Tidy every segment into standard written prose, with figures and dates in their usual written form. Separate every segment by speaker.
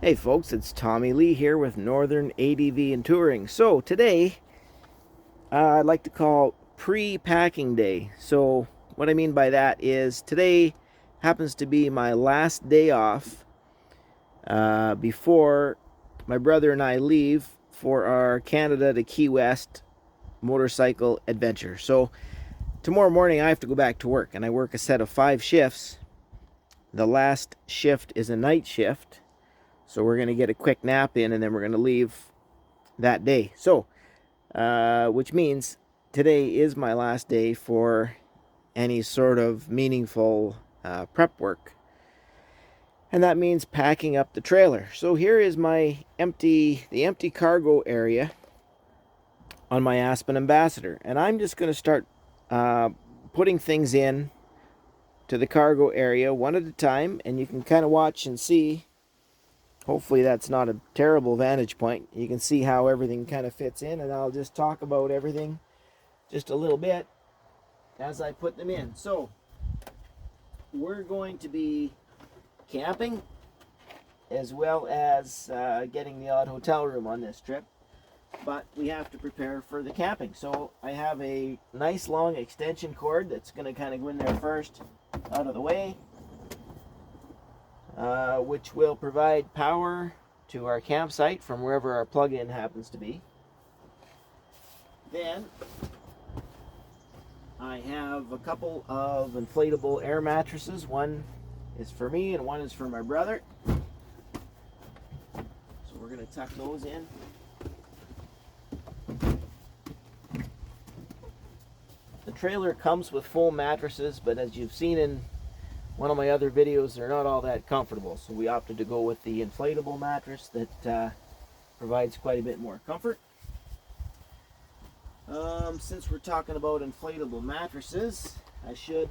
Speaker 1: Hey folks, it's Tommy Lee here with Northern ADV and Touring. So today, I'd like to call pre-packing day. So what I mean by that is today happens to be my last day off before my brother and I leave for our Canada to Key West motorcycle adventure. So tomorrow morning I have to go back to work, and I work a set of 5 shifts. The last shift is a night shift. So we're going to get a quick nap in, and then we're going to leave that day. So, which means today is my last day for any sort of meaningful prep work. And that means packing up the trailer. So here is the empty cargo area on my Aspen Ambassador. And I'm just going to start putting things in to the cargo area one at a time. And you can kind of watch and see. Hopefully that's not a terrible vantage point. You can see how everything kind of fits in, and I'll just talk about everything just a little bit as I put them in. So we're going to be camping as well as getting the odd hotel room on this trip, but we have to prepare for the camping. So I have a nice long extension cord that's going to kind of go in there first, out of the way. Which will provide power to our campsite from wherever our plug-in happens to be. Then I have a couple of inflatable air mattresses. One is for me and one is for my brother. So we're going to tuck those in. The trailer comes with full mattresses, but as you've seen in one of my other videos, they're not all that comfortable, so we opted to go with the inflatable mattress that provides quite a bit more comfort. Since we're talking about inflatable mattresses, I should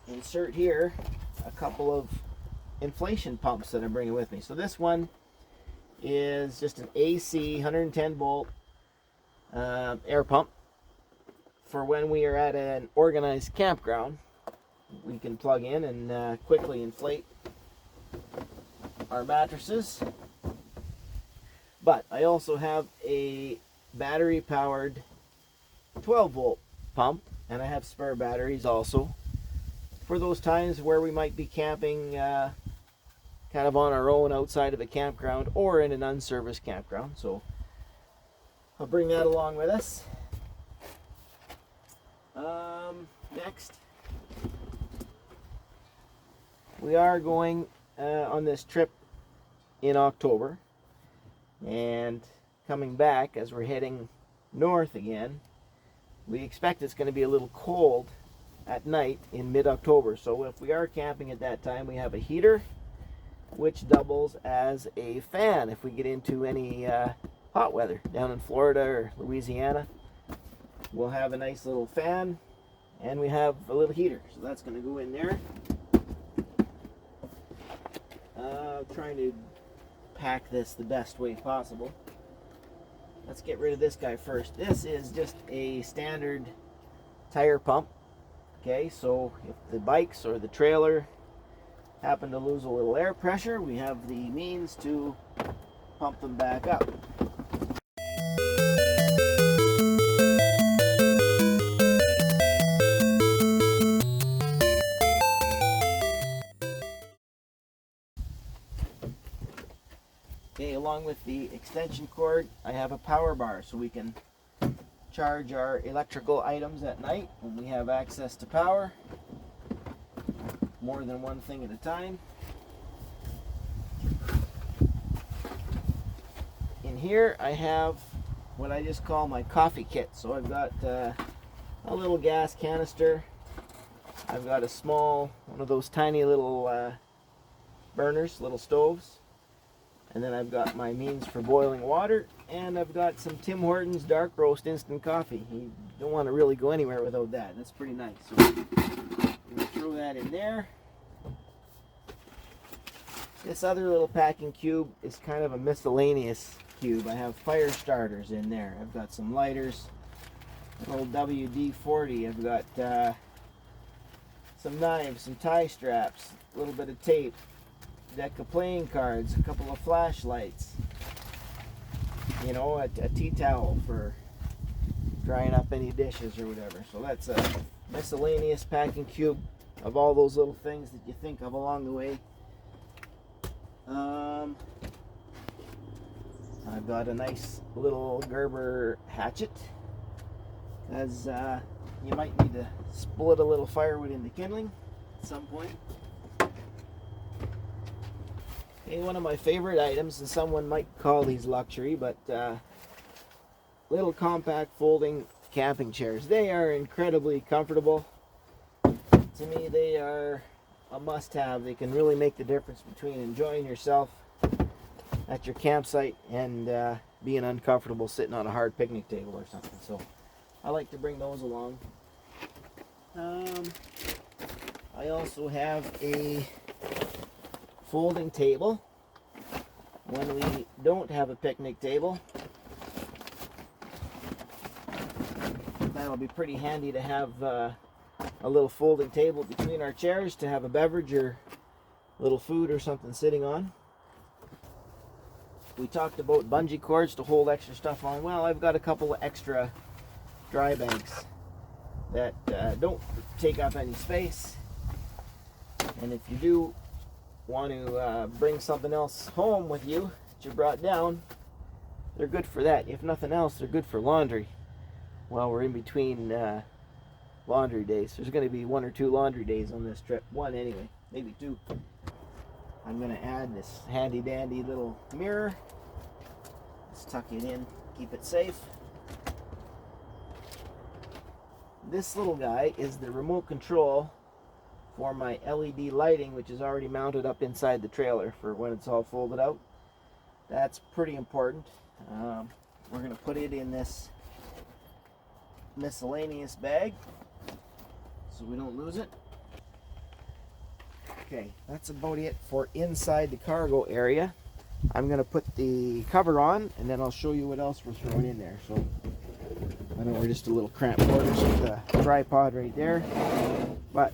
Speaker 1: insert here a couple of inflation pumps that I'm bringing with me. So this one is just an AC 110 volt air pump. For when we are at an organized campground, we can plug in and quickly inflate our mattresses. But I also have a battery-powered 12-volt pump, and I have spare batteries also for those times where we might be camping kind of on our own outside of a campground or in an unserviced campground. So I'll bring that along with us. Next, we are going on this trip in October, and coming back as we're heading north again, we expect it's going to be a little cold at night in mid-October. So if we are camping at that time, we have a heater which doubles as a fan if we get into any hot weather down in Florida or Louisiana. We'll have a nice little fan, and we have a little heater, so that's going to go in there. Trying to pack this the best way possible. Let's get rid of this guy first. This is just a standard tire pump. Okay, so if the bikes or the trailer happen to lose a little air pressure, we have the means to pump them back up. Okay, along with the extension cord, I have a power bar so we can charge our electrical items at night when we have access to power. More than one thing at a time. In here I have what I just call my coffee kit. So I've got a little gas canister. I've got a small, one of those tiny little burners, little stoves. And then I've got my means for boiling water, and I've got some Tim Hortons dark roast instant coffee. You don't want to really go anywhere without that. That's pretty nice. So I'm going to throw that in there. This other little packing cube is kind of a miscellaneous cube. I have fire starters in there. I've got some lighters, an old WD-40. I've got some knives, some tie straps, a little bit of tape, deck of playing cards, a couple of flashlights, you know, a tea towel for drying up any dishes or whatever. So that's a miscellaneous packing cube of all those little things that you think of along the way. I've got a nice little Gerber hatchet, because you might need to split a little firewood into kindling at some point. Okay, one of my favorite items, and someone might call these luxury, but little compact folding camping chairs. They are incredibly comfortable. To me, they are a must-have. They can really make the difference between enjoying yourself at your campsite and being uncomfortable sitting on a hard picnic table or something. So I like to bring those along. I also have a folding table when we don't have a picnic table. That'll be pretty handy to have a little folding table between our chairs to have a beverage or a little food or something sitting on. We talked about bungee cords to hold extra stuff on. Well, I've got a couple of extra dry bags that don't take up any space. And if you do want to bring something else home with you that you brought down, they're good for that. If nothing else, they're good for laundry. While we're in between laundry days. There's going to be 1 or 2 laundry days on this trip. 1 anyway, maybe 2. I'm going to add this handy dandy little mirror. Let's tuck it in, keep it safe. This little guy is the remote control for my LED lighting, which is already mounted up inside the trailer for when it's all folded out. That's pretty important. We're going to put it in this miscellaneous bag so we don't lose it. Okay, that's about it for inside the cargo area. I'm going to put the cover on and then I'll show you what else we're throwing in there. So I know we're just a little cramped quarters with the tripod right there, but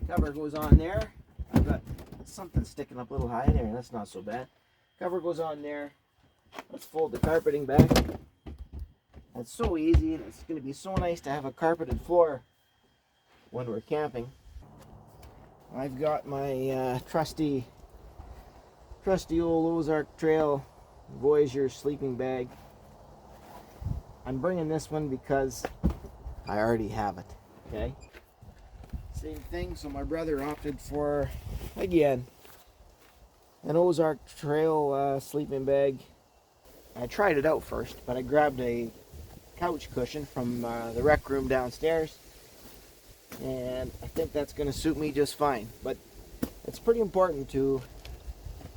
Speaker 1: cover goes on there. I've got something sticking up a little high there. That's not so bad. Cover goes on there. Let's fold the carpeting back. That's so easy, and it's going to be so nice to have a carpeted floor when we're camping. I've got my trusty old Ozark Trail Voyager sleeping bag. I'm bringing this one because I already have it. Okay. Same thing. So my brother opted for, again, an Ozark Trail sleeping bag. I tried it out first, but I grabbed a couch cushion from the rec room downstairs, and I think that's going to suit me just fine. But it's pretty important to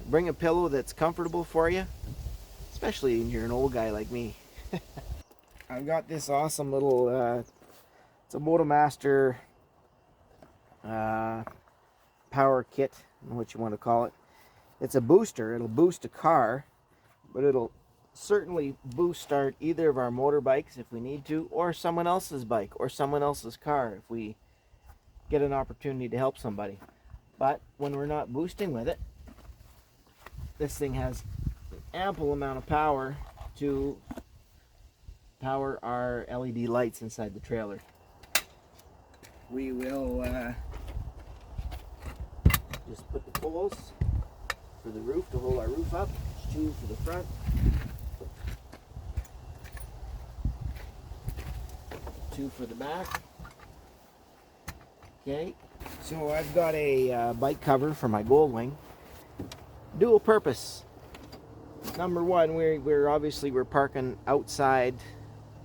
Speaker 1: bring a pillow that's comfortable for you, especially when you're an old guy like me. I've got this awesome little, it's a Moto-master power kit, I don't know what you want to call it. It's a booster. It'll boost a car, but it'll certainly boost start either of our motorbikes if we need to, or someone else's bike or someone else's car if we get an opportunity to help somebody. But when we're not boosting with it, this thing has an ample amount of power to power our LED lights inside the trailer. We will just put the poles for the roof to hold our roof up. There's 2 for the front, 2 for the back. Okay, so I've got a bike cover for my Goldwing. Dual purpose. Number one, we're obviously parking outside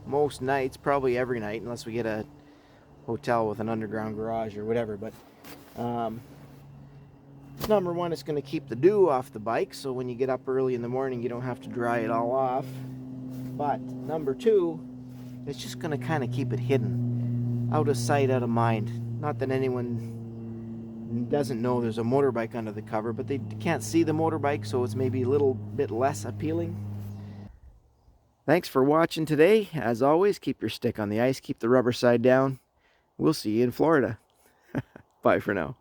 Speaker 1: most nights, probably every night, unless we get a hotel with an underground garage or whatever. But number one, it's going to keep the dew off the bike, so when you get up early in the morning, you don't have to dry it all off. But number two, it's just going to kind of keep it hidden, out of sight, out of mind. Not that anyone doesn't know there's a motorbike under the cover, but they can't see the motorbike, so it's maybe a little bit less appealing. Thanks for watching today. As always, keep your stick on the ice, keep the rubber side down. We'll see you in Florida. Bye for now.